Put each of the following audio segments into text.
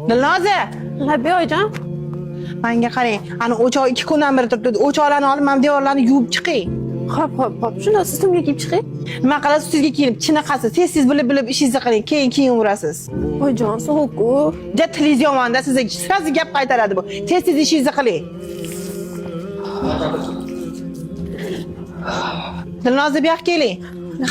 Dilnoza, Labi oyijon. menga qarang. Ana o'choq 2 kundan beri turibdi. O'choqlarni olib, men devorlarni yuvib chiqay. Hop. Shunda siz kimga kiyib chiqing? Nima qilasiz sizga kiyinib, chinaqasiz, tez bilib ishingizni qiling, keyin urasiz. Oyijon, sovuq-ku. Ja tiliz yomon-da, sizga sirazi gap qaytaradi bu. Tez ishingizni qiling. Dilnoza bu yoqqa keling.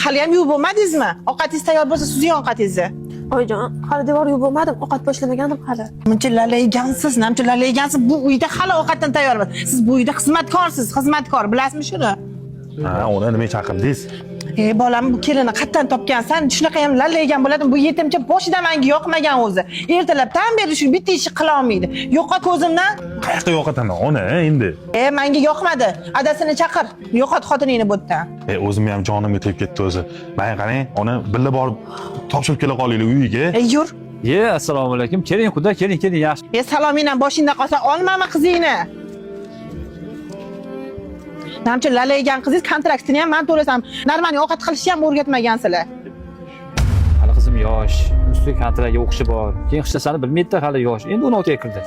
Hali ham yuvib bo'lmadingizmi? Ovqatingiz tayyor bo'lsa, sizning ovqatingizni. Oyijon, hali devor yuvib bo'lmadim. Ovqat boshlamagandim hali. Muncha lalaygansiz, namcha lalaygansiz. Bu uyda hali ovqatdan tayyor emas. Siz bu uyda xizmatkorsiz, xizmatkor, bilasizmi shuni? Ha, uni nima chaqirdingiz? Bolam bu kelini qayerdan topgansan? Shunaqa ham lalaygan bo'ladi. Bu yetimcha boshidan menga yoqmagan o'zi. Ertalabdan beri shu bitta ishni qila olmaydi. Yo'qot ko'zimdan. Qayoqqa yo'qotaman? Ona, endi. Menga yoqmadi. Adasini chaqir. Yo'qot xotiningni bu yerdan. O'zimni ham jonimga tegib ketdi o'zi. Men qarang, ona birga borib topshirib kela qolaylik uyiga. Yur. Assalomu alaykum. Keling, xudo, keling, yaxshi. Salomingdan boshingda qolsa olmami qizingni? Namcha lalaygan qizingiz kontraktini ham men to'lasam, normal ovqat qilishni ham o'rgatmagansizlar. Hali qizim yosh, ustiga kontraktga o'qishi bor. Keyin ishlasani bilmaydi hali yosh. Endi 16 ga kirdi.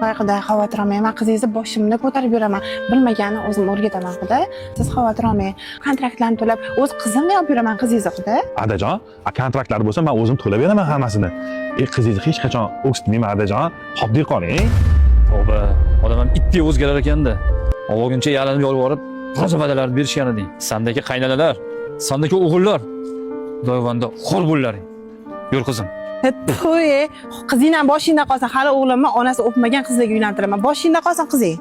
Voy xudo, xavotir olmang. Men qizingizni boshimda ko'tarib yuraman. Bilmaganini o'zim o'rgataman xudo. Siz xavotir olmang. Kontraktlarni to'lab, o'z qizimni olib yuraman qizingizni xudo. Adajon, kontraktlar bo'lsa men o'zim to'lab beraman hammasini. Qizingizni hech qachon o'ksitmayman Adajon. Xo'p deb qoling. Tavba, odam ham itdek o'zgarar ekanda. Avvalguncha yalinib yolvorib, qo'zavalarni berishgan eding. Sandagi qaynanalar, sandagi o'g'illar doyvonda xor bo'llaring. Yur qizim. To'y, qizingdan boshingda qolsin. Hali o'g'limni onasi o'pmagan qizlarga uylantiraman. Boshingda qolsin qizing.